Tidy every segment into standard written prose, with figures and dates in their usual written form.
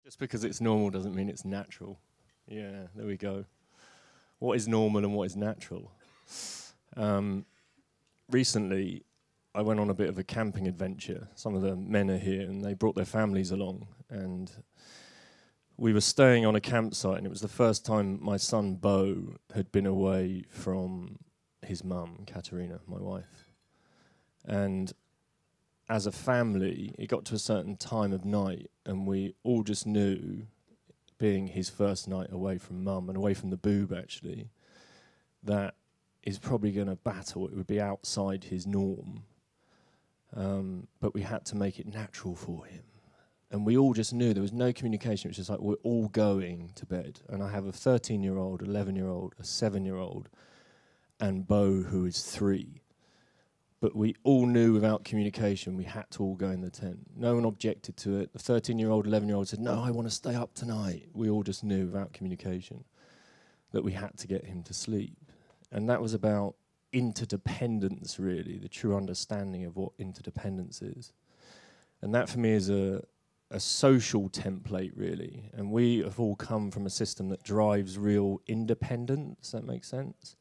Just because it's normal doesn't mean it's natural. Yeah, there we go. What is normal and what is natural? Recently, I went on a bit of a camping adventure. Some of the men are here and they brought their families along. And we were staying on a campsite, and it was the first time my son, Bo, had been away from his mum, Katerina, my wife. And as a family, it got to a certain time of night, and we all just knew, being his first night away from mum, and away from the boob actually, that he's probably going to battle. It would be outside his norm. But we had to make it natural for him. And we all just knew there was no communication. It was just like, we're all going to bed. And I have a 13-year-old, 11-year-old, a 7-year-old, and Bo, who is 3. But we all knew without communication we had to all go in the tent. No one objected to it. The 13-year-old, 11-year-old said, no, I want to stay up tonight. We all just knew without communication that we had to get him to sleep. And that was about interdependence, really, the true understanding of what interdependence is. And that for me is a social template, really. And we have all come from a system that drives real independence, that makes sense?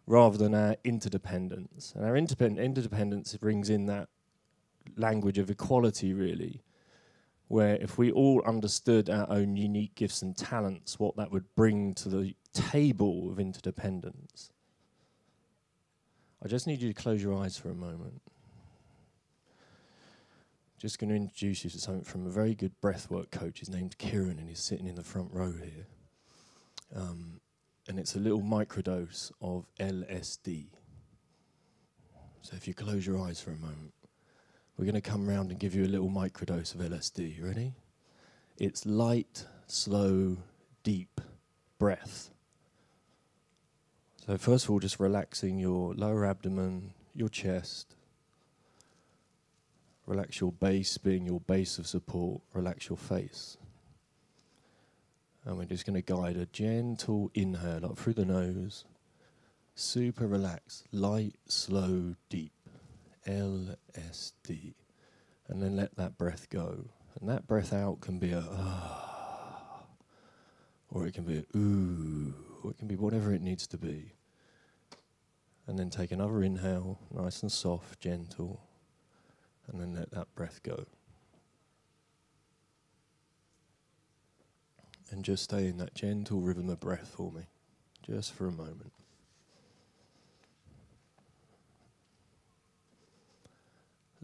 Rather than our interdependence. And our interdependence brings in that language of equality, really, where if we all understood our own unique gifts and talents, what that would bring to the table of interdependence. I just need you to close your eyes for a moment. Just going to introduce you to something from a very good breathwork coach. His name's Kieran, and he's sitting in the front row here. And it's a little microdose of LSD. So if you close your eyes for a moment, we're going to come round and give you a little microdose of LSD. You ready? It's light, slow, deep breath. So first of all, just relaxing your lower abdomen, your chest. Relax your base, being your base of support. Relax your face. And we're just going to guide a gentle inhale up through the nose. Super relaxed, light, slow, deep. LSD. And then let that breath go. And that breath out can be a ah, or it can be a ooh, or it can be whatever it needs to be. And then take another inhale, nice and soft, gentle. And then let that breath go. And just stay in that gentle rhythm of breath for me, just for a moment.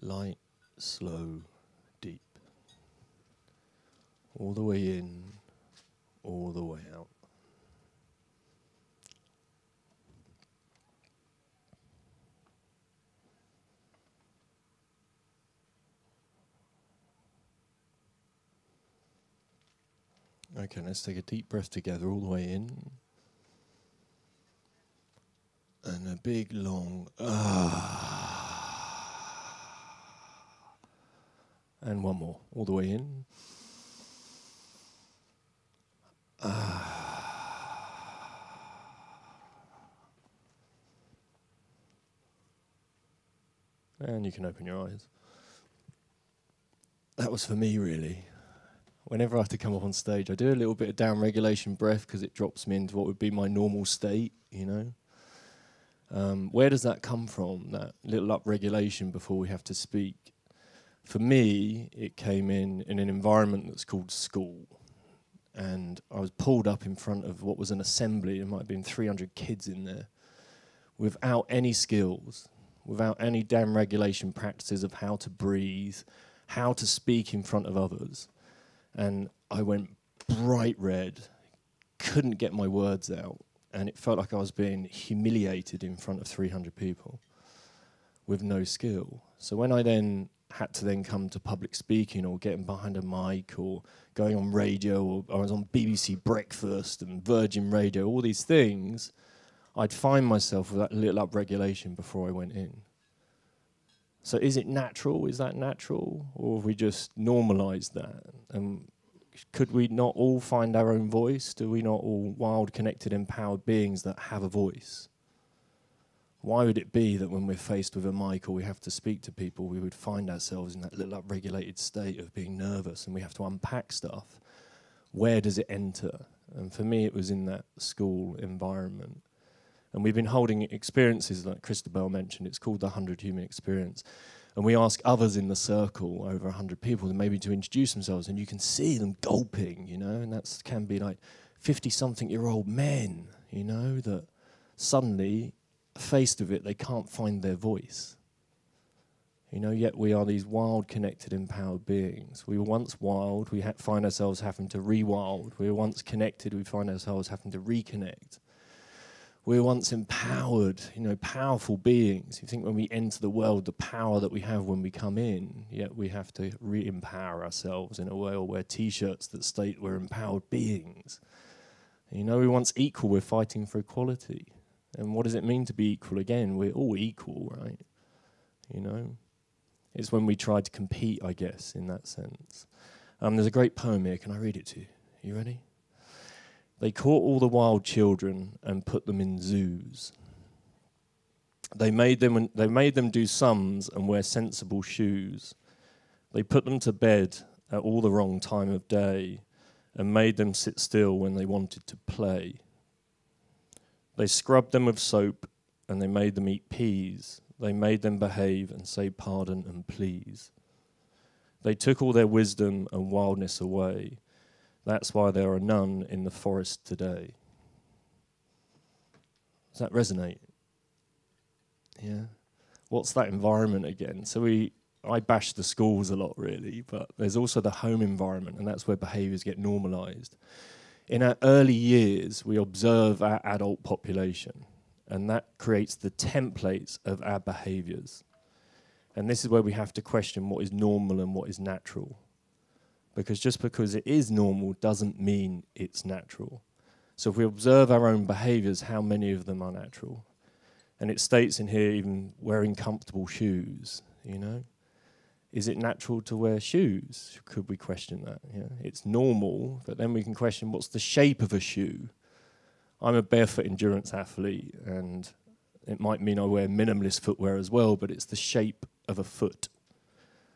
Light, slow, deep. All the way in, all the way out. Okay, let's take a deep breath together all the way in. And a big, long and one more, all the way in. And you can open your eyes. That was for me, really. Whenever I have to come up on stage, I do a little bit of down regulation breath because it drops me into what would be my normal state, you know. Where does that come from, that little up regulation before we have to speak? For me, it came in an environment that's called school. And I was pulled up in front of what was an assembly. There might have been 300 kids in there without any skills, without any damn regulation practices of how to breathe, how to speak in front of others. And I went bright red, couldn't get my words out, and it felt like I was being humiliated in front of 300 people with no skill. So when I then had to then come to public speaking or getting behind a mic or going on radio, or I was on BBC Breakfast and Virgin Radio, all these things, I'd find myself with that little up-regulation before I went in. So is it natural? Is that natural? Or have we just normalised that? And could we not all find our own voice? Do we not all wild, connected, empowered beings that have a voice? Why would it be that when we're faced with a mic or we have to speak to people, we would find ourselves in that little up-regulated state of being nervous and we have to unpack stuff? where does it enter? And for me, it was in that school environment. And we've been holding experiences like Christabel mentioned. It's called the 100 Human Experience. And we ask others in the circle, over 100 people, maybe to introduce themselves, and you can see them gulping, you know, and that can be like 50-something-year-old men, you know, that suddenly, faced with it, they can't find their voice. You know, yet we are these wild, connected, empowered beings. We were once wild, we find ourselves having to re-wild. We were once connected, we find ourselves having to reconnect. We were once empowered, you know, powerful beings. You think when we enter the world, the power that we have when we come in, yet we have to re-empower ourselves in a way, or wear T-shirts that state we're empowered beings. You know, we're once equal, we're fighting for equality. And what does it mean to be equal again? We're all equal, right? You know? It's when we try to compete, I guess, in that sense. There's a great poem here. Can I read it to you? Are you ready? They caught all the wild children and put them in zoos. They made them do sums and wear sensible shoes. They put them to bed at all the wrong time of day and made them sit still when they wanted to play. They scrubbed them with soap and they made them eat peas. They made them behave and say pardon and please. They took all their wisdom and wildness away. That's why there are none in the forest today. Does that resonate? Yeah. What's that environment again? So I bash the schools a lot, really, but there's also the home environment, and that's where behaviours get normalised. In our early years, we observe our adult population, and that creates the templates of our behaviours. And this is where we have to question what is normal and what is natural. Because just because it is normal doesn't mean it's natural. So if we observe our own behaviours, how many of them are natural? And it states in here even wearing comfortable shoes, you know? Is it natural to wear shoes? Could we question that? Yeah. It's normal, but then we can question what's the shape of a shoe? I'm a barefoot endurance athlete, and it might mean I wear minimalist footwear as well, but it's the shape of a foot.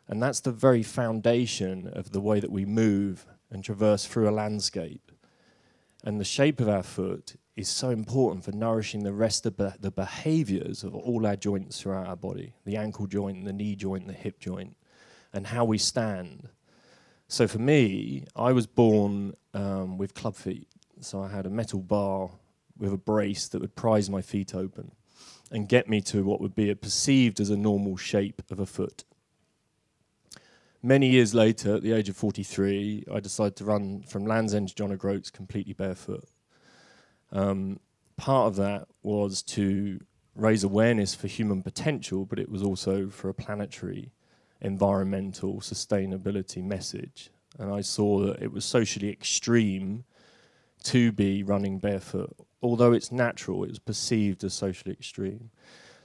And that's the very foundation of the way that we move and traverse through a landscape. And the shape of our foot is so important for nourishing the rest of the behaviours of all our joints throughout our body. The ankle joint, the knee joint, the hip joint, and how we stand. So for me, I was born with club feet. So I had a metal bar with a brace that would prise my feet open and get me to what would be perceived as a normal shape of a foot. Many years later, at the age of 43, I decided to run from Land's End to John O'Groats completely barefoot. Part of that was to raise awareness for human potential, but it was also for a planetary, environmental, sustainability message. And I saw that it was socially extreme to be running barefoot. Although it's natural, it was perceived as socially extreme.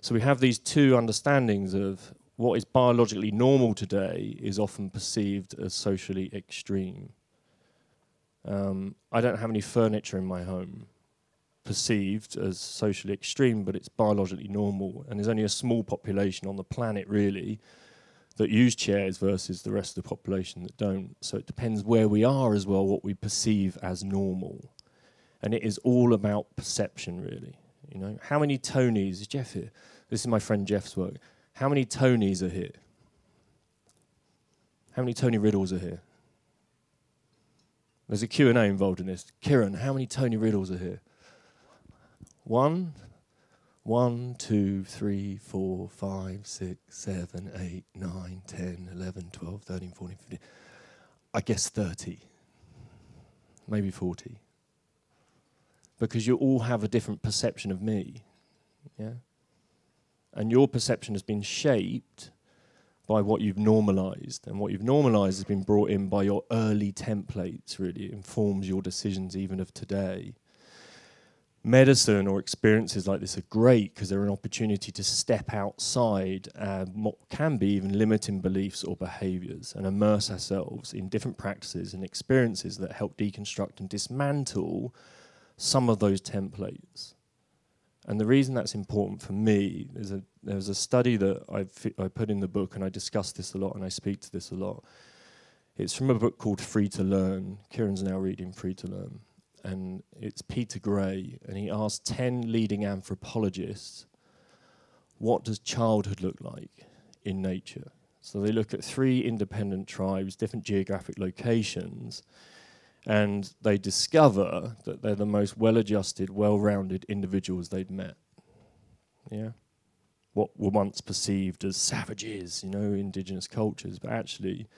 So we have these two understandings of what is biologically normal today is often perceived as socially extreme. I don't have any furniture in my home perceived as socially extreme, but it's biologically normal. And there's only a small population on the planet, really, that use chairs versus the rest of the population that don't. So it depends where we are as well, what we perceive as normal. And it is all about perception, really. You know, how many Tonys, is Jeff here? This is my friend Jeff's work. How many Tonys are here? How many Tony Riddles are here? There's a Q&A involved in this. Kieran, how many Tony Riddles are here? 1, 2, 3, 4, 5, 6, 7, 8, 9, 10, 11, 12, 13, 14, 15. I guess 30. Maybe 40. Because you all have a different perception of me. Yeah? And your perception has been shaped by what you've normalised. And what you've normalised has been brought in by your early templates, really. It informs your decisions even of today. Medicine or experiences like this are great because they're an opportunity to step outside what can be even limiting beliefs or behaviours and immerse ourselves in different practices and experiences that help deconstruct and dismantle some of those templates. And the reason that's important for me, there's a study that I put in the book, and I discuss this a lot and I speak to this a lot, It's from a book called Free to Learn. Kieran's now reading Free to Learn. And it's Peter Gray, and he asked 10 leading anthropologists, what does childhood look like in nature? So they look at 3 independent tribes, different geographic locations, and they discover that they're the most well-adjusted, well-rounded individuals they'd met. Yeah, what were once perceived as savages, you know, indigenous cultures, but actually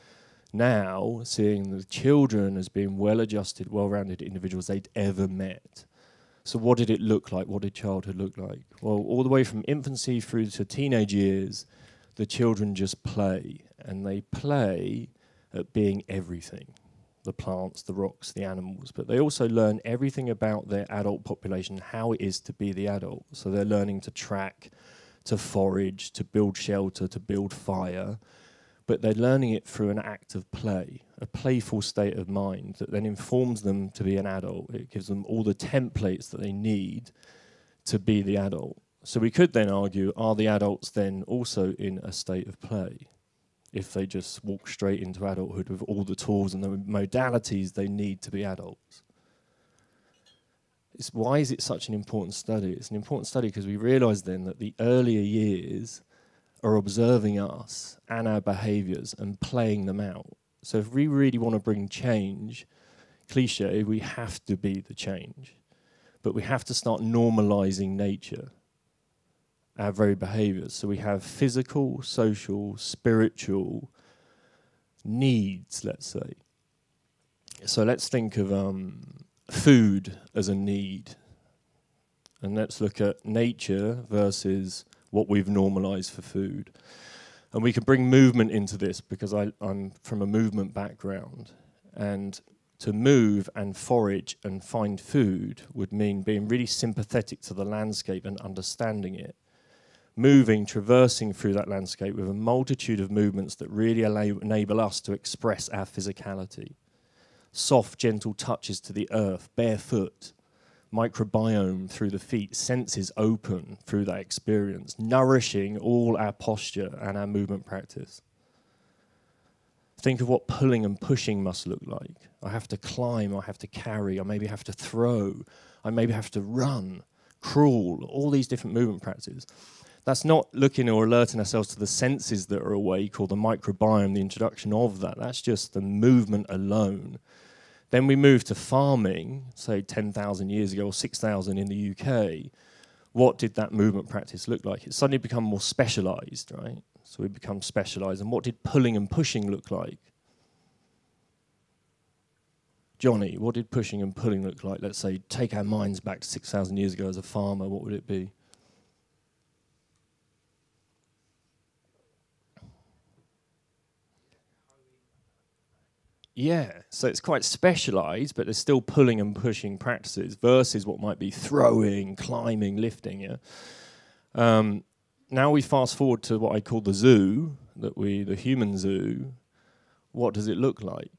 now seeing the children as being well-adjusted, well-rounded individuals they'd ever met. So what did it look like? What did childhood look like? Well, all the way from infancy through to teenage years, the children just play, and they play at being everything. The plants, the rocks, the animals, but they also learn everything about their adult population, how it is to be the adult. So they're learning to track, to forage, to build shelter, to build fire, but they're learning it through an act of play, a playful state of mind that then informs them to be an adult. It gives them all the templates that they need to be the adult. So we could then argue, are the adults then also in a state of play? If they just walk straight into adulthood with all the tools and the modalities they need to be adults. Why is it such an important study? It's an important study because we realise then that the earlier years are observing us and our behaviours and playing them out. So if we really want to bring change, cliche, we have to be the change. But we have to start normalising nature, our very behaviours. So we have physical, social, spiritual needs, let's say. So let's think of food as a need. And let's look at nature versus what we've normalised for food. And we can bring movement into this because I'm from a movement background. And to move and forage and find food would mean being really sympathetic to the landscape and understanding it. Moving, traversing through that landscape with a multitude of movements that really enable us to express our physicality. Soft, gentle touches to the earth, barefoot, microbiome through the feet, senses open through that experience, nourishing all our posture and our movement practice. Think of what pulling and pushing must look like. I have to climb, I have to carry, I maybe have to throw, I maybe have to run, crawl, all these different movement practices. That's not looking or alerting ourselves to the senses that are awake or the microbiome, the introduction of that. That's just the movement alone. Then we move to farming, say 10,000 years ago or 6,000 in the UK. What did that movement practice look like? It suddenly become more specialised, right? So we become specialised. And what did pulling and pushing look like? Johnny, what did pushing and pulling look like? Let's say, take our minds back to 6,000 years ago as a farmer, what would it be? Yeah, so it's quite specialised, but there's still pulling and pushing practices versus what might be throwing, climbing, lifting, yeah? Now we fast forward to what I call the zoo, the human zoo. What does it look like?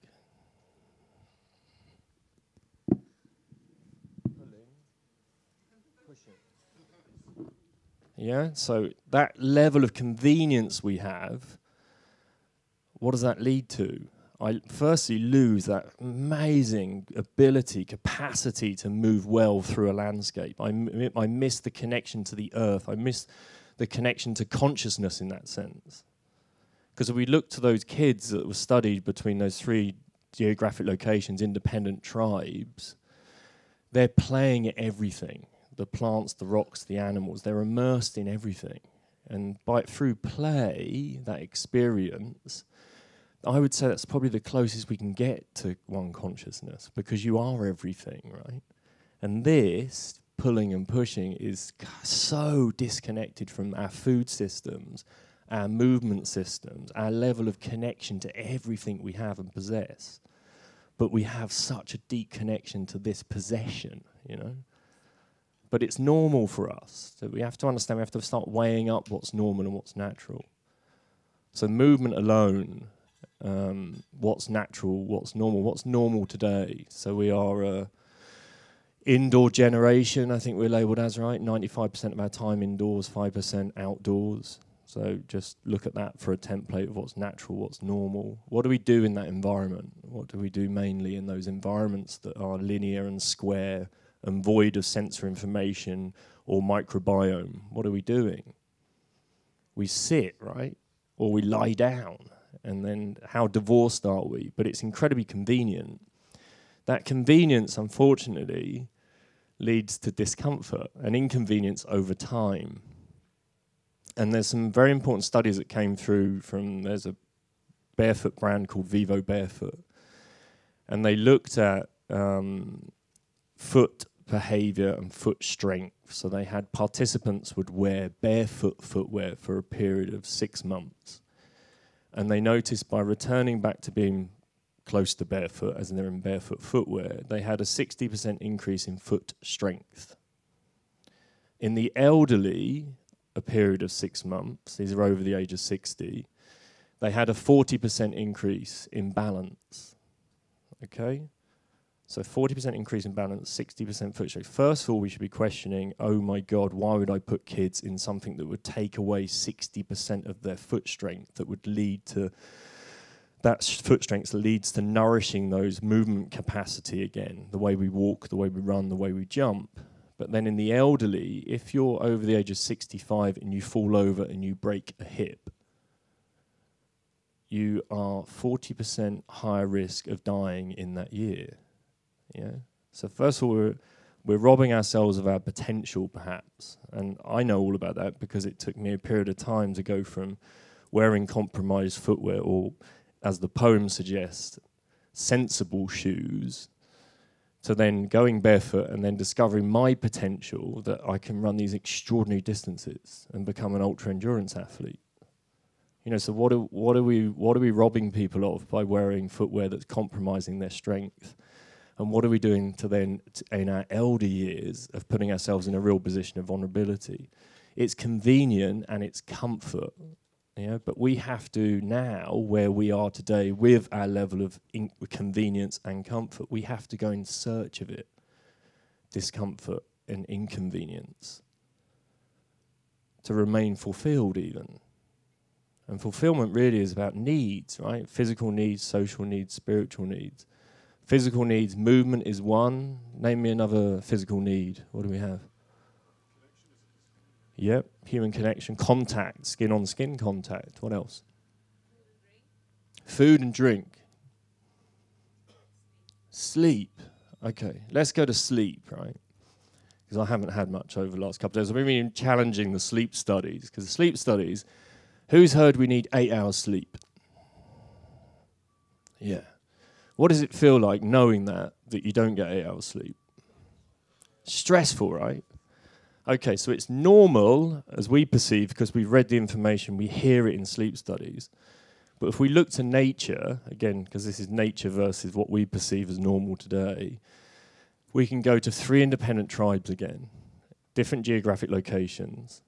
Yeah, so that level of convenience we have, what does that lead to? I firstly lose that amazing ability, capacity to move well through a landscape. I miss the connection to the earth. I miss the connection to consciousness in that sense. Because if we look to those kids that were studied between those 3 geographic locations, independent tribes, they're playing at everything. The plants, the rocks, the animals, they're immersed in everything. And through play, that experience, I would say that's probably the closest we can get to one consciousness, because you are everything, right? And this, pulling and pushing, is so disconnected from our food systems, our movement systems, our level of connection to everything we have and possess. But we have such a deep connection to this possession, you know? But it's normal for us. So we have to understand, we have to start weighing up what's normal and what's natural. So movement alone, what's natural, what's normal today. So we are a indoor generation, I think we're labelled as, right? 95% of our time indoors, 5% outdoors. So just look at that for a template of what's natural, what's normal. What do we do in that environment? What do we do mainly in those environments that are linear and square and void of sensory information or microbiome? What are we doing? We sit, right? Or we lie down. And then how divorced are we? But it's incredibly convenient. That convenience, unfortunately, leads to discomfort and inconvenience over time. And there's some very important studies that came through from, there's a barefoot brand called Vivo Barefoot. And they looked at foot behaviour and foot strength. So they had participants would wear barefoot footwear for a period of 6 months. And they noticed by returning back to being close to barefoot, as in they're in barefoot footwear, they had a 60% increase in foot strength. In the elderly, a period of 6 months, these are over the age of 60, they had a 40% increase in balance. Okay? So 40% increase in balance, 60% foot strength. First of all, we should be questioning, oh my God, why would I put kids in something that would take away 60% of their foot strength, that would lead to, that foot strength leads to nourishing those movement capacity again, the way we walk, the way we run, the way we jump. But then in the elderly, if you're over the age of 65 and you fall over and you break a hip, you are 40% higher risk of dying in that year. Yeah. So first of all, we're robbing ourselves of our potential, perhaps. And I know all about that because it took me a period of time to go from wearing compromised footwear, or, as the poem suggests, sensible shoes, to then going barefoot and then discovering my potential that I can run these extraordinary distances and become an ultra endurance athlete. You know, so what are we robbing people of by wearing footwear that's compromising their strength? And what are we doing to then, in our elder years, of putting ourselves in a real position of vulnerability? It's convenient and it's comfort, you know, but we have to now, where we are today, with our level of convenience and comfort, we have to go in search of it, discomfort and inconvenience, to remain fulfilled even. And fulfillment really is about needs, right? Physical needs, social needs, spiritual needs. Physical needs, movement is one. Name me another physical need. What do we have? Yep, human connection, contact, skin on skin contact. What else? Food and drink. Sleep. Okay, let's go to sleep, right? Because I haven't had much over the last couple of days. I've been challenging the sleep studies, because the sleep studies, who's heard we need 8 hours sleep? Yeah. What does it feel like knowing that you don't get 8 hours sleep? Stressful, right? Okay, so it's normal, as we perceive, because we've read the information, we hear it in sleep studies. But if we look to nature, again, because this is nature versus what we perceive as normal today, we can go to 3 independent tribes again, different geographic locations.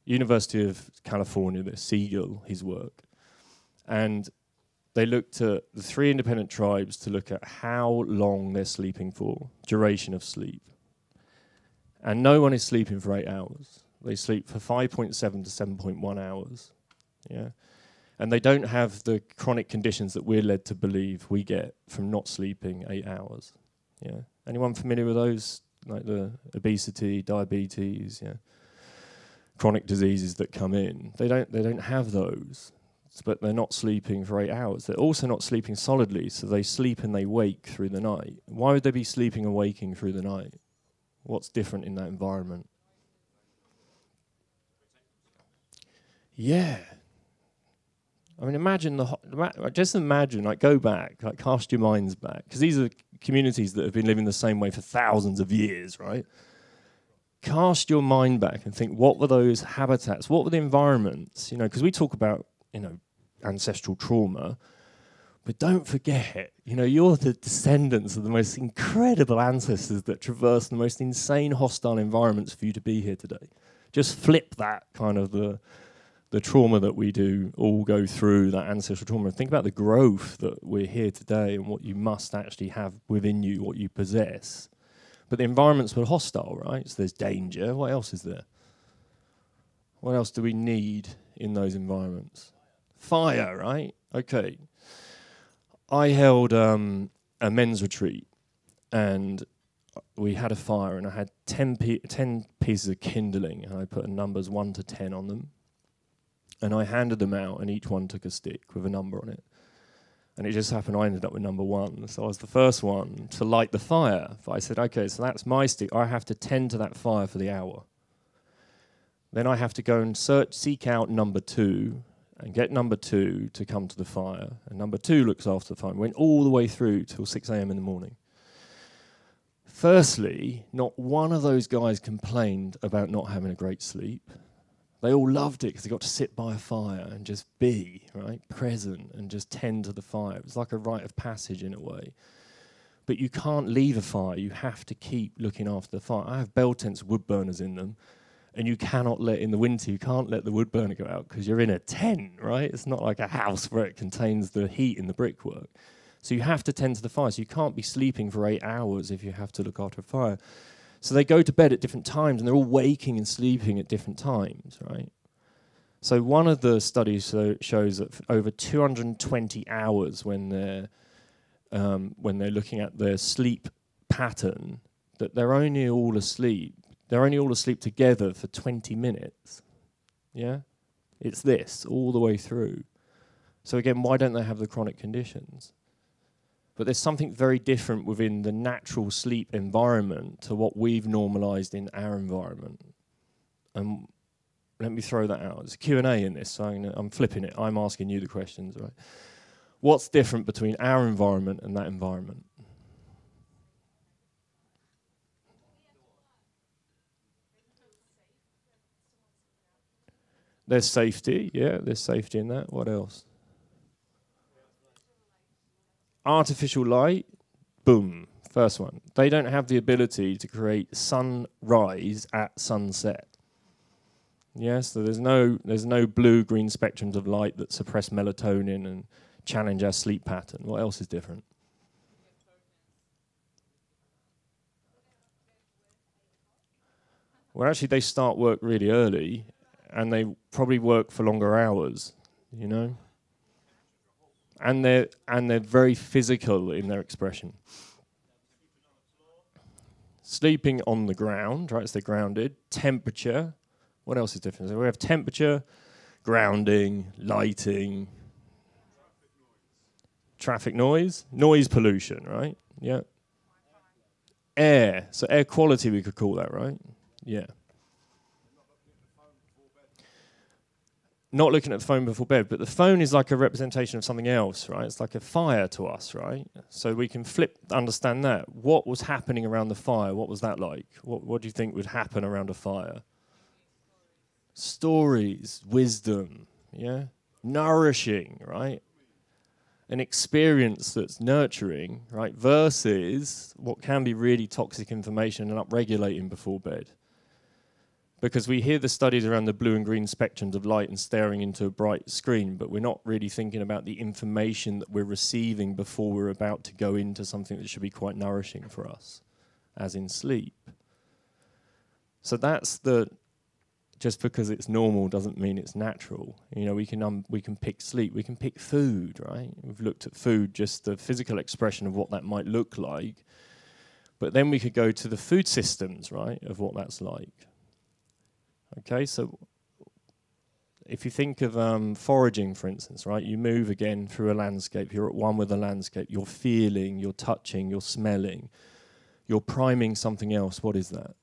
University of California, there's Siegel, his work. And they looked at the 3 independent tribes to look at how long they're sleeping for, duration of sleep. And no one is sleeping for 8 hours. They sleep for 5.7 to 7.1 hours. Yeah. And they don't have the chronic conditions that we're led to believe we get from not sleeping 8 hours. Yeah. Anyone familiar with those? Like the obesity, diabetes, yeah. Chronic diseases that come in. They don't have those. But they're not sleeping for 8 hours. They're also not sleeping solidly, so they sleep and they wake through the night. Why would they be sleeping and waking through the night? What's different in that environment? Yeah. I mean, imagine just imagine, like, go back, like, cast your minds back, because these are communities that have been living the same way for thousands of years, right? Cast your mind back and think, what were those habitats? What were the environments? You know, because we talk about, you know, ancestral trauma, but don't forget, you know, you're the descendants of the most incredible ancestors that traversed the most insane hostile environments for you to be here today. Just flip that kind of the trauma that we do all go through, that ancestral trauma. Think about the growth that we're here today and what you must actually have within you, what you possess. But the environments were hostile, right? So there's danger. What else is there? What else do we need in those environments? Fire, right? Okay. I held a men's retreat, and we had a fire, and I had 10 pieces of kindling, and I put numbers 1 to 10 on them. And I handed them out, and each one took a stick with a number on it. And it just happened I ended up with number 1. So I was the first one to light the fire. But I said, okay, so that's my stick. I have to tend to that fire for the hour. Then I have to go and seek out number 2 and get number 2 to come to the fire. And number 2 looks after the fire. Went all the way through till 6 a.m. in the morning. Firstly, not one of those guys complained about not having a great sleep. They all loved it because they got to sit by a fire and just be, right, present and just tend to the fire. It was like a rite of passage in a way. But you can't leave a fire. You have to keep looking after the fire. I have bell tents, wood burners in them, and you cannot in the winter, you can't let the wood burner go out because you're in a tent, right? It's not like a house where it contains the heat in the brickwork. So you have to tend to the fire. So you can't be sleeping for 8 hours if you have to look after a fire. So they go to bed at different times, and they're all waking and sleeping at different times, right? So one of the studies shows that over 220 hours when they're looking at their sleep pattern, that they're only all asleep. They're only all asleep together for 20 minutes. Yeah? It's this all the way through. So again, why don't they have the chronic conditions? But there's something very different within the natural sleep environment to what we've normalised in our environment. And let me throw that out. There's a Q&A in this, so I'm flipping it. I'm asking you the questions, right? What's different between our environment and that environment? There's safety, yeah, there's safety in that. What else? Artificial light, boom, first one. They don't have the ability to create sunrise at sunset. Yes, so there's no blue-green spectrums of light that suppress melatonin and challenge our sleep pattern. What else is different? Well, actually, they start work really early, and they probably work for longer hours, you know? And they're very physical in their expression. Sleeping on the ground, right? So they're grounded. Temperature. What else is different? So we have temperature, grounding, lighting, traffic noise, noise pollution, right? Yeah. Air. So air quality, we could call that, right? Yeah. Not looking at the phone before bed, but the phone is like a representation of something else, right? It's like a fire to us, right? So we can understand that. What was happening around the fire? What was that like? What do you think would happen around a fire? Stories, wisdom, yeah? Nourishing, right? An experience that's nurturing, right? Versus what can be really toxic information and upregulating before bed. Because we hear the studies around the blue and green spectrums of light and staring into a bright screen, but we're not really thinking about the information that we're receiving before we're about to go into something that should be quite nourishing for us, as in sleep. So that's just because it's normal doesn't mean it's natural. You know, we can pick sleep, we can pick food, right? We've looked at food, just the physical expression of what that might look like. But then we could go to the food systems, right, of what that's like. Okay, so if you think of foraging, for instance, right, you move again through a landscape, you're at one with the landscape, you're feeling, you're touching, you're smelling, you're priming something else. What is that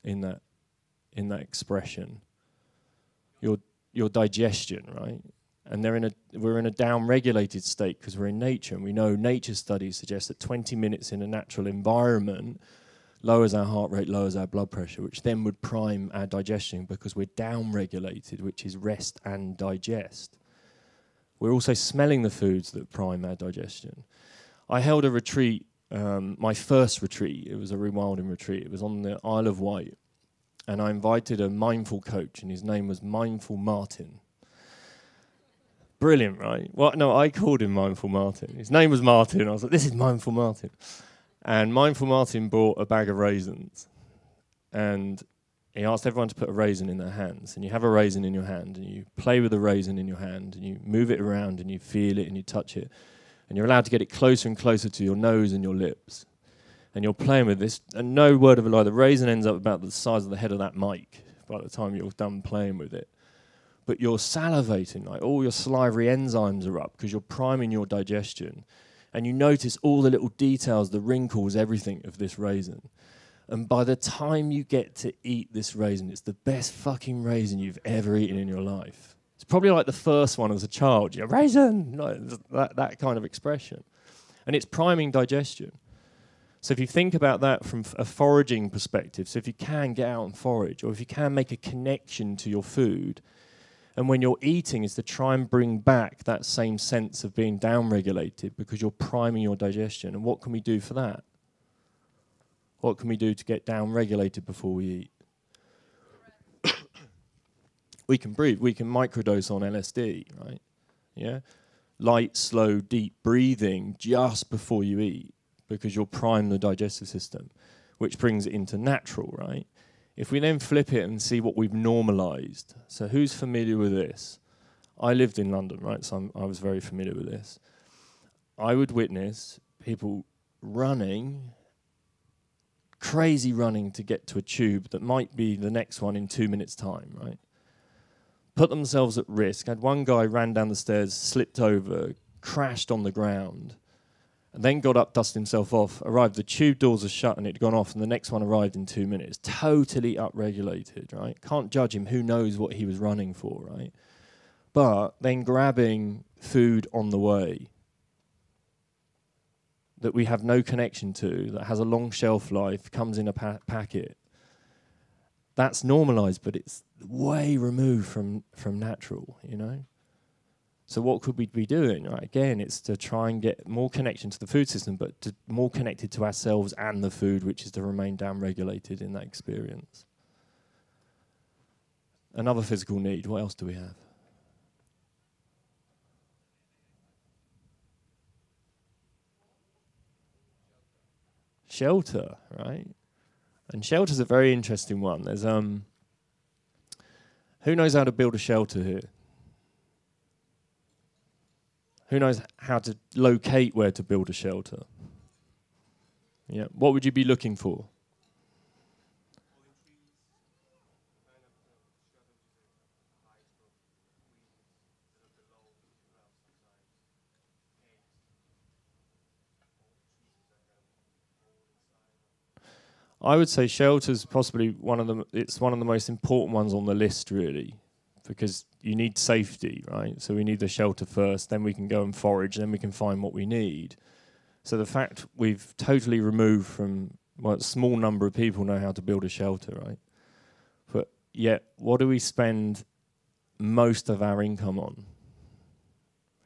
in that expression? Your digestion, right? And we're in a down-regulated state because we're in nature, and we know nature studies suggest that 20 minutes in a natural environment lowers our heart rate, lowers our blood pressure, which then would prime our digestion because we're down-regulated, which is rest and digest. We're also smelling the foods that prime our digestion. I held a retreat, my first retreat. It was a rewilding retreat. It was on the Isle of Wight. And I invited a mindful coach, and his name was Mindful Martin. Brilliant, right? Well, no, I called him Mindful Martin. His name was Martin. I was like, this is Mindful Martin. And Mindful Martin bought a bag of raisins. And he asked everyone to put a raisin in their hands, and you have a raisin in your hand, and you play with the raisin in your hand, and you move it around, and you feel it, and you touch it, and you're allowed to get it closer and closer to your nose and your lips. And you're playing with this, and no word of a lie, the raisin ends up about the size of the head of that mic by the time you're done playing with it. But you're salivating, like all your salivary enzymes are up because you're priming your digestion. And you notice all the little details, the wrinkles, everything of this raisin. And by the time you get to eat this raisin, it's the best fucking raisin you've ever eaten in your life. It's probably like the first one as a child. Yeah, raisin! Like that kind of expression. And it's priming digestion. So if you think about that from a foraging perspective, so if you can get out and forage, or if you can make a connection to your food, and when you're eating is to try and bring back that same sense of being down-regulated because you're priming your digestion. And what can we do for that? What can we do to get down-regulated before we eat? We can breathe. We can microdose on LSD, right? Yeah? Light, slow, deep breathing just before you eat, because you'll prime the digestive system, which brings it into natural, right? If we then flip it and see what we've normalised, so who's familiar with this? I lived in London, right, so I was very familiar with this. I would witness people running, crazy running to get to a tube that might be the next one in 2 minutes' time, right? Put themselves at risk. I had one guy ran down the stairs, slipped over, crashed on the ground, and then got up, dusted himself off, arrived, the tube doors are shut and it'd gone off, and the next one arrived in 2 minutes. Totally upregulated, right? Can't judge him, who knows what he was running for, right? But then grabbing food on the way that we have no connection to, that has a long shelf life, comes in a packet, that's normalised, but it's way removed from natural, you know? So what could we be doing? Right? Again, it's to try and get more connection to the food system, but to more connected to ourselves and the food, which is to remain down-regulated in that experience. Another physical need, what else do we have? Shelter, right? And shelter's a very interesting one. There's who knows how to build a shelter here? Who knows how to locate where to build a shelter? Yeah. What would you be looking for? I would say shelter's possibly it's one of the most important ones on the list, really, because you need safety, right? So we need the shelter first, then we can go and forage, then we can find what we need. So the fact we've totally removed from, well, a small number of people know how to build a shelter, right? But yet, what do we spend most of our income on?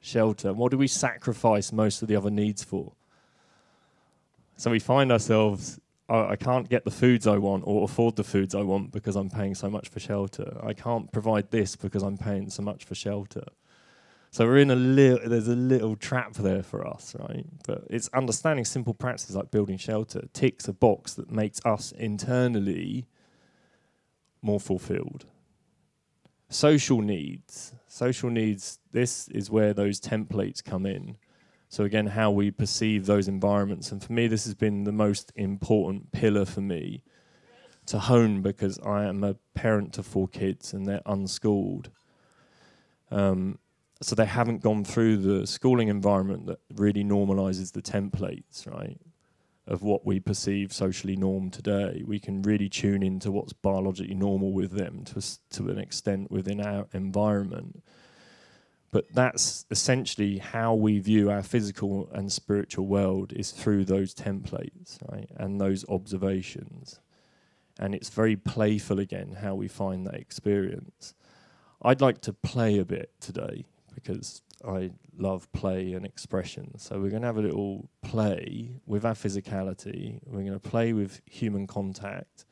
Shelter. What do we sacrifice most of the other needs for? So we find ourselves, I can't get the foods I want or afford the foods I want because I'm paying so much for shelter. I can't provide this because I'm paying so much for shelter. So we're in there's a little trap there for us, right? But it's understanding simple practices like building shelter ticks a box that makes us internally more fulfilled. Social needs, this is where those templates come in. So again, how we perceive those environments. And for me, this has been the most important pillar for me to hone, because I am a parent to 4 kids and they're unschooled. So they haven't gone through the schooling environment that really normalizes the templates, right, of what we perceive socially norm today. We can really tune into what's biologically normal with them to an extent within our environment. But that's essentially how we view our physical and spiritual world, is through those templates, right, and those observations. And it's very playful again, how we find that experience. I'd like to play a bit today, because I love play and expression. So we're going to have a little play with our physicality. We're going to play with human contact.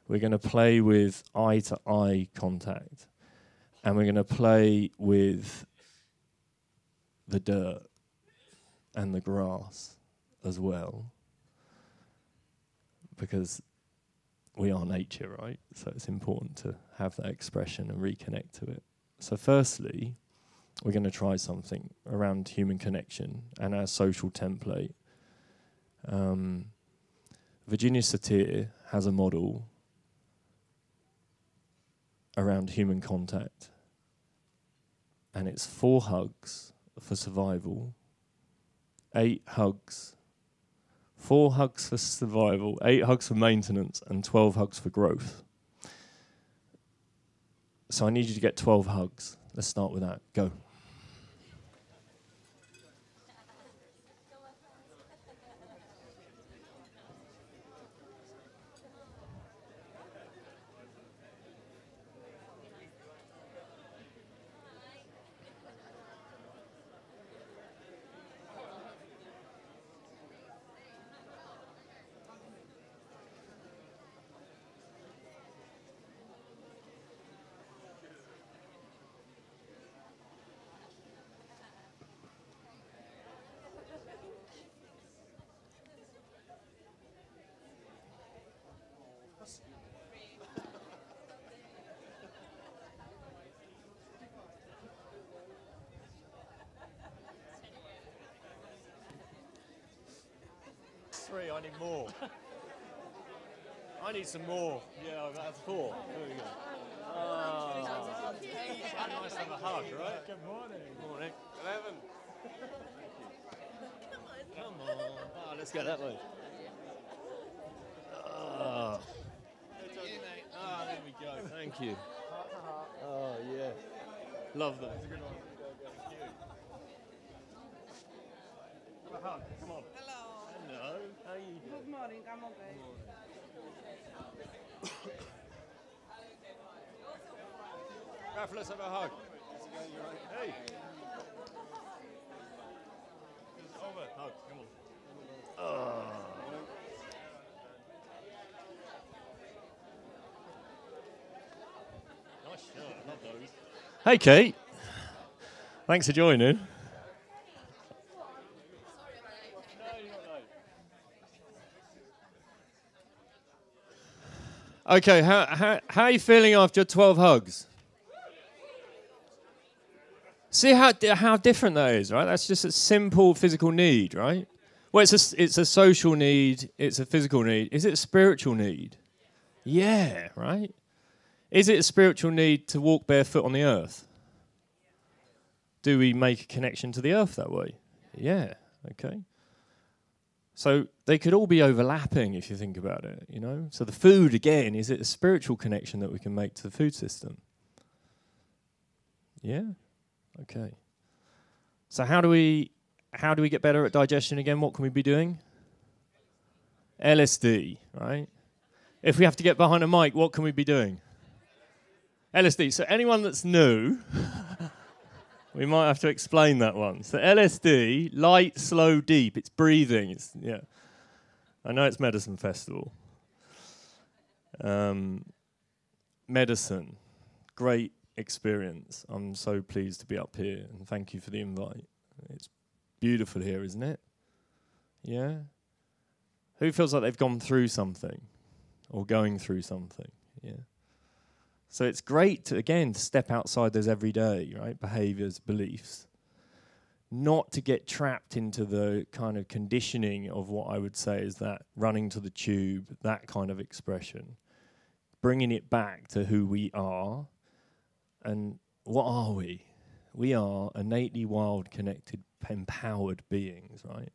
We're going to play with eye-to-eye contact. And we're going to play with the dirt and the grass as well. Because we are nature, right? So it's important to have that expression and reconnect to it. So firstly, we're going to try something around human connection and our social template. Virginia Satir has a model around human contact, and it's 4 hugs for survival, 8 hugs, 4 hugs for survival, 8 hugs for maintenance, and 12 hugs for growth. So I need you to get 12 hugs. Let's start with that. Go. Three, I need more. I need some more. Yeah, that's 4. There we go. Nice to have a hug, right? Good morning. Morning. 11. Come on. Oh, let's go that way. There we go. Thank you. Oh, yeah. Love that. That's a good one. Thank you. Have a hug. Come on. Hello. Hello. How are you? Good morning. I'm okay. Raph, let's have a hug. Hey. Over. Hug. Come on. Nice shirt. I love those. Hey, Kate. Thanks for joining. Okay, how are you feeling after 12 hugs? See how different that is, right? That's just a simple physical need, right? Well, it's a social need, it's a physical need. Is it a spiritual need? Yeah, right? Is it a spiritual need to walk barefoot on the earth? Do we make a connection to the earth that way? Yeah, okay. So they could all be overlapping if you think about it, you know? So the food, again, is it a spiritual connection that we can make to the food system? Yeah? Okay. So how do we get better at digestion again? What can we be doing? LSD, right? If we have to get behind a mic, what can we be doing? LSD. So anyone that's new, we might have to explain that one. So LSD, light, slow, deep. It's breathing. Yeah. I know it's Medicine Festival. Medicine. Great experience. I'm so pleased to be up here, and thank you for the invite. It's beautiful here, isn't it? Yeah? Who feels like they've gone through something or going through something? Yeah. So it's great to, again, step outside those everyday, right, behaviours, beliefs, not to get trapped into the kind of conditioning of what I would say is that running to the tube, that kind of expression, bringing it back to who we are. And what are we? We are innately wild, connected, empowered beings, right?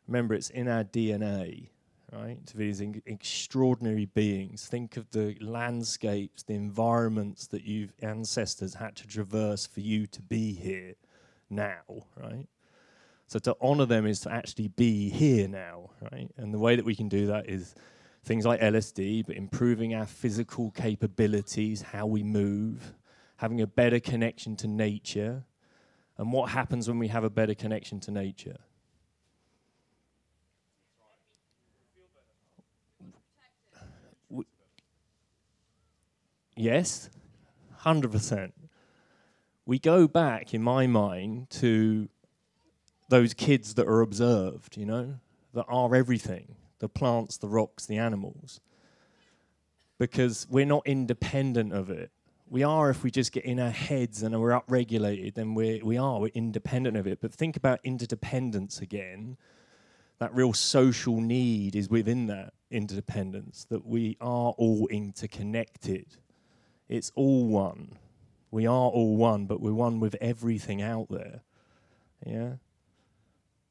Remember, it's in our DNA, right? To be these extraordinary beings. Think of the landscapes, the environments that you've ancestors had to traverse for you to be here now, right? So to honor them is to actually be here now, right? And the way that we can do that is things like LSD, but improving our physical capabilities, how we move, having a better connection to nature. And what happens when we have a better connection to nature? Yes, 100%. We go back, in my mind, to those kids that are observed, you know, that are everything, the plants, the rocks, the animals. because we're not independent of it. We are if we just get in our heads and we're upregulated, then we're independent of it. But think about interdependence again. That real social need is within that interdependence, that we are all interconnected. It's all one. We are all one, but we're one with everything out there. Yeah?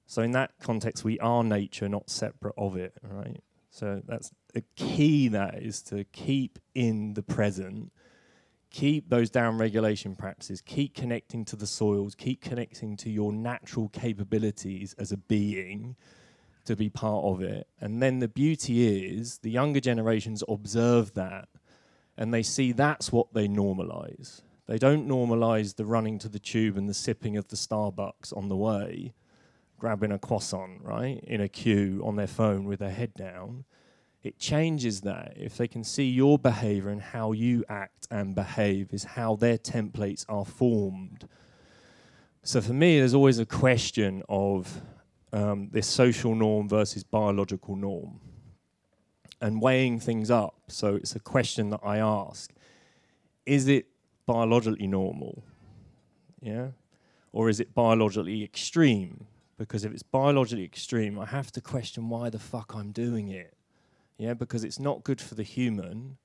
So in that context, we are nature, not separate of it, right? So that's the key, that is to keep in the present, keep those down-regulation practices, keep connecting to the soils, keep connecting to your natural capabilities as a being to be part of it. And then the beauty is the younger generations observe that and they see that's what they normalise. They don't normalise the running to the tube and the sipping of the Starbucks on the way, grabbing a croissant, right, in a queue on their phone with their head down. It changes that. If they can see your behaviour and how you act and behave is how their templates are formed. So for me, there's always a question of this social norm versus biological norm and weighing things up. So it's a question that I ask. Is it biologically normal? Yeah? Or is it biologically extreme? Because if it's biologically extreme, I have to question why the fuck I'm doing it. Yeah, because it's not good for the human.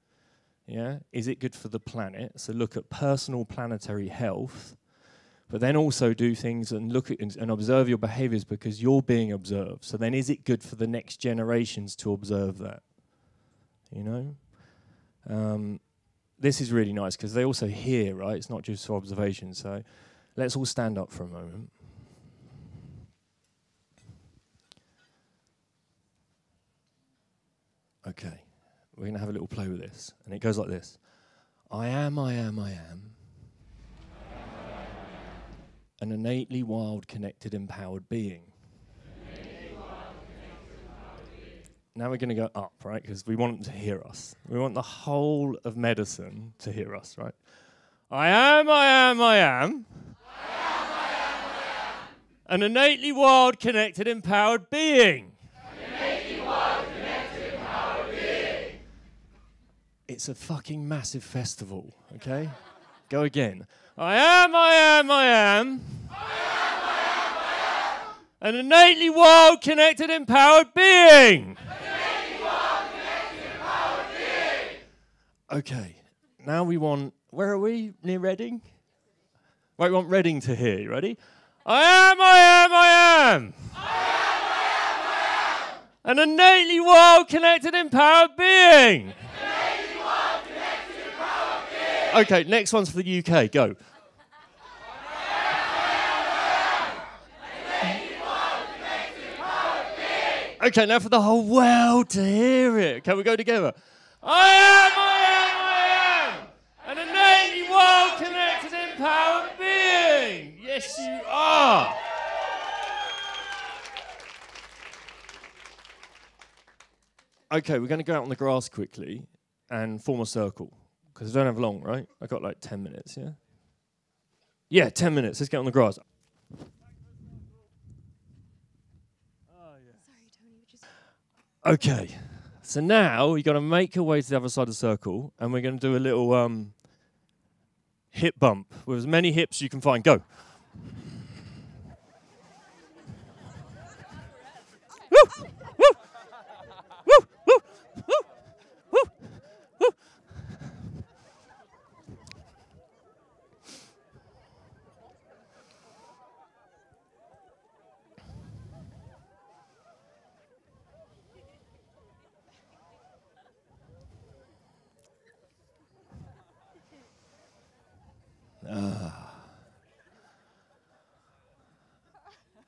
Yeah, is it good for the planet? So look at personal planetary health, but then also do things and look at and observe your behaviors because you're being observed. So then is it good for the next generations to observe that? You know? This is really nice because they also hear, right? It's not just for observation. So let's all stand up for a moment. Okay, we're going to have a little play with this. And it goes like this. I am an innately wild, connected, empowered being. Now we're going to go up, right? Because we want them to hear us. We want the whole of medicine to hear us, right? I am an innately wild, connected, empowered being. It's a fucking massive festival, okay? Go again. I am an innately wild, connected, empowered being. Okay, now we want, where are we? Near Reading? Right, we want Reading to hear. You ready? I am an innately wild, connected, empowered being. Okay, next one's for the UK. Go. Okay, now for the whole world to hear it. Can we go together? I am an innately wild, connected, empowered being. Yes, you are. Okay, we're going to go out on the grass quickly and form a circle. Because I don't have long, right? I got like 10 minutes, yeah? Yeah, 10 minutes. Let's get on the grass. Okay, so now you got to make your way to the other side of the circle, and we're going to do a little hip bump with as many hips as you can find. Go. Woo! Woo! Woo! Woo! Woo! Woo! Woo!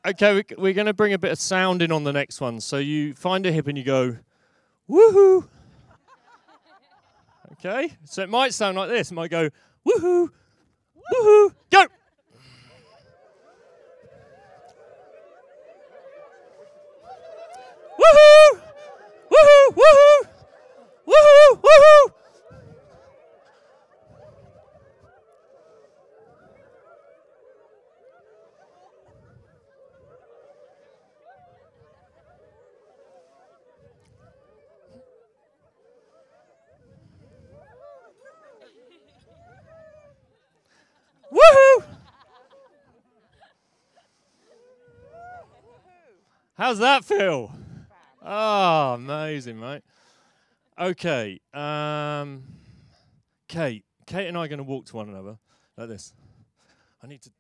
Okay, we're going to bring a bit of sound in on the next one. So you find a hip and you go, woohoo. Okay, so it might sound like this. It might go, woohoo, woohoo, go. Woohoo, woohoo, woohoo, woohoo, woohoo. How's that feel? Oh, amazing, mate. Okay. Kate and I are going to walk to one another like this. I need to.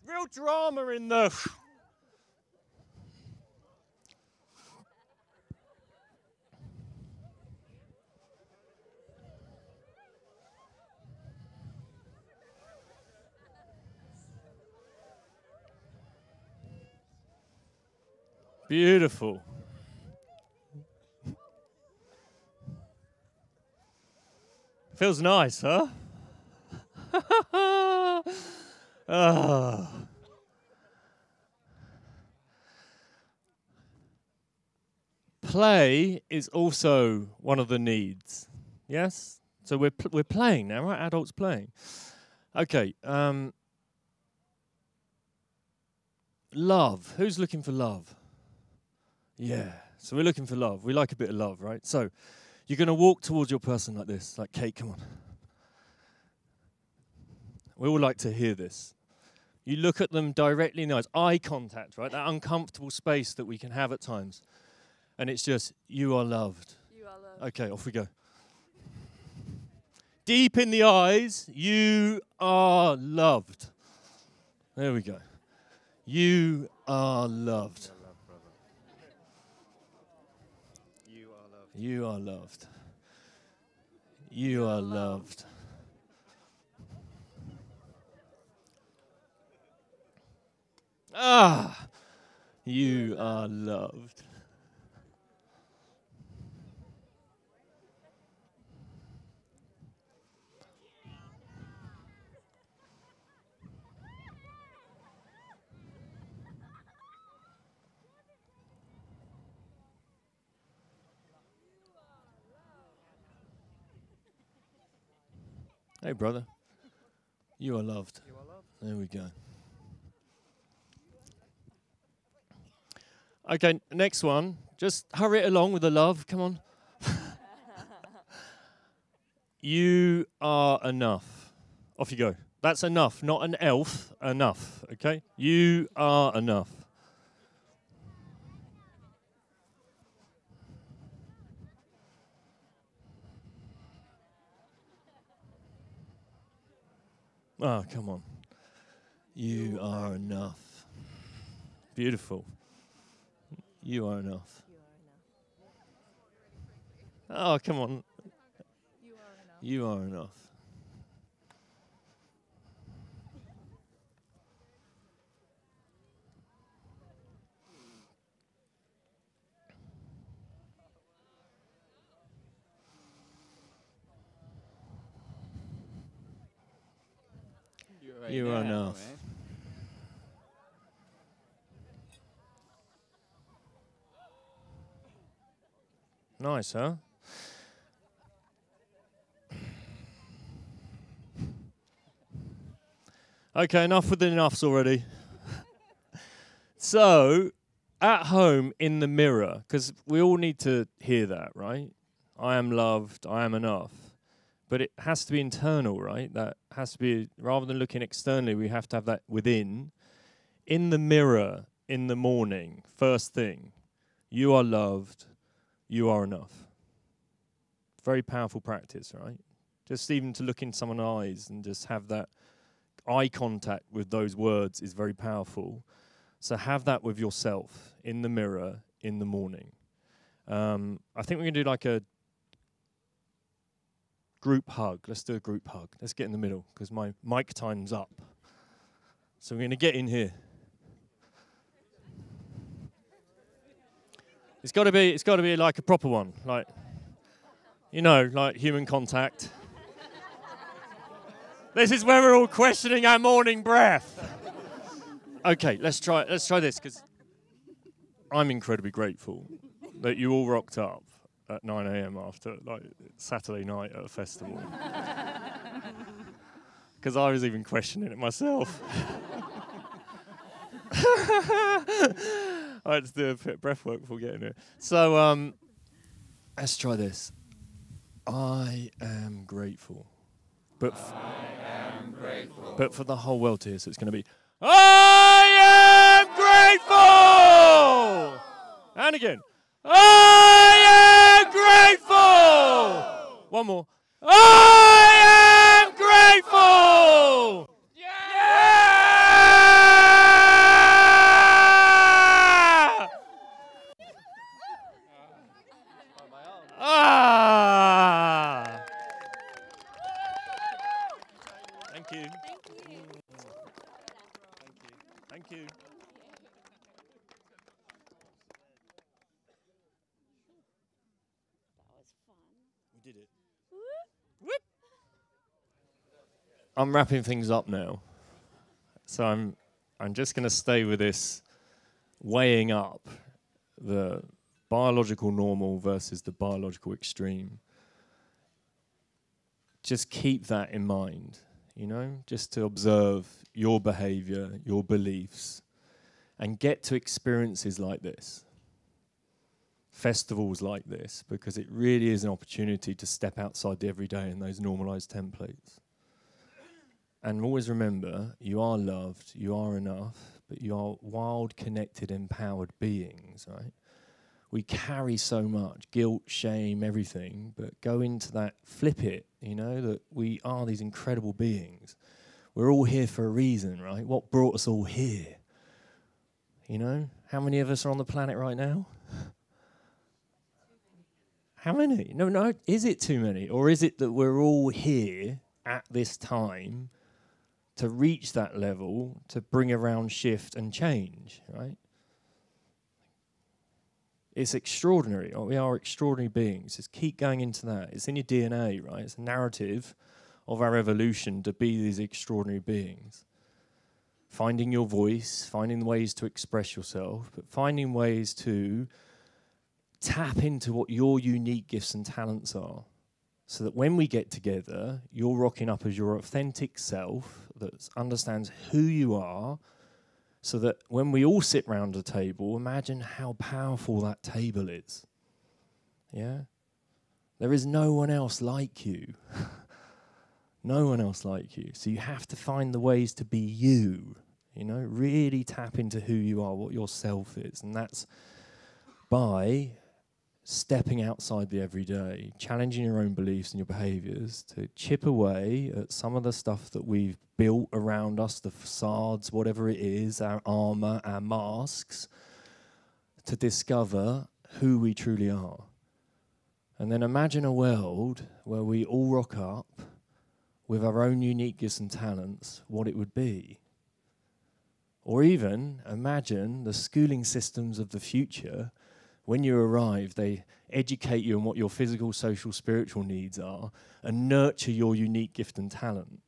Real drama in the. Beautiful. Feels nice, huh? Oh. Play is also one of the needs. Yes? So we're playing now, right? Adults playing. Okay. Love. Who's looking for love? Yeah. So we're looking for love. We like a bit of love, right? So you're going to walk towards your person like this. Like, Kate, come on. We all like to hear this. You look at them directly in the eyes. Eye contact, right? That uncomfortable space that we can have at times. And it's just, you are loved. You are loved. Okay, off we go. Deep in the eyes, you are loved. There we go. You are loved. You are loved. You are loved. Ah, you are loved. Hey, brother. You are loved. You are loved. There we go. Okay, next one. Just hurry it along with the love. Come on. You are enough. Off you go. That's enough, not an elf. Enough, okay? You are enough. Oh, come on. You are enough. Beautiful. You are enough. Oh, come on. You are enough. You are enough. Right? Nice, huh? Okay, enough with the enoughs already. So, at home in the mirror, because we all need to hear that, right? I am loved, I am enough. But it has to be internal, right? That has to be, rather than looking externally, we have to have that within. In the mirror, in the morning, first thing, you are loved, you are enough. Very powerful practice, right? Just even to look in someone's eyes and just have that eye contact with those words is very powerful. So have that with yourself in the mirror in the morning. I think we're going to do like a group hug. Let's do a group hug. Let's get in the middle because my mic time's up. So we're going to get in here. It's got to be like a proper one, like, you know, like human contact. This is where we're all questioning our morning breath. Okay, let's try this because I'm incredibly grateful that you all rocked up at 9 a.m. after like Saturday night at a festival. Because I was even questioning it myself. I had to do a bit of breath work before getting it. So, let's try this. I am grateful. But for the whole world to hear, so it's going to be, I am grateful! And again, I am grateful! One more. I am grateful! Yeah! Ah! Thank you. Thank you. That was fun. We did it. Whoop. I'm wrapping things up now. So I'm just going to stay with this weighing up the biological normal versus the biological extreme. Just keep that in mind, you know, just to observe your behaviour, your beliefs, and get to experiences like this, festivals like this, because it really is an opportunity to step outside the everyday and those normalised templates. And always remember, you are loved, you are enough, but you are wild, connected, empowered beings, right? We carry so much, guilt, shame, everything, but go into that, flip it, you know, that we are these incredible beings. We're all here for a reason, right? What brought us all here? You know, how many of us are on the planet right now? How many? No, is it too many? Or is it that we're all here at this time to reach that level, to bring around shift and change, right? It's extraordinary. We are extraordinary beings. Just keep going into that. It's in your DNA, right? It's a narrative of our evolution to be these extraordinary beings. Finding your voice, finding ways to express yourself, but finding ways to tap into what your unique gifts and talents are. So that when we get together, you're rocking up as your authentic self that understands who you are, so that when we all sit round a table, imagine how powerful that table is. Yeah? There is no one else like you. No one else like you. So you have to find the ways to be you. You know, really tap into who you are, what your self is. And that's by stepping outside the everyday, challenging your own beliefs and your behaviours to chip away at some of the stuff that we've built around us, the facades, whatever it is, our armour, our masks, to discover who we truly are. And then imagine a world where we all rock up with our own unique gifts and talents, what it would be. Or even imagine the schooling systems of the future. When you arrive, they educate you on what your physical, social, spiritual needs are and nurture your unique gift and talent,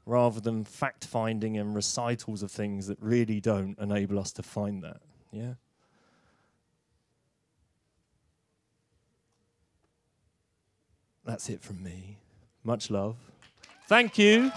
rather than fact-finding and recitals of things that really don't enable us to find that. Yeah? That's it from me. Much love. Thank you.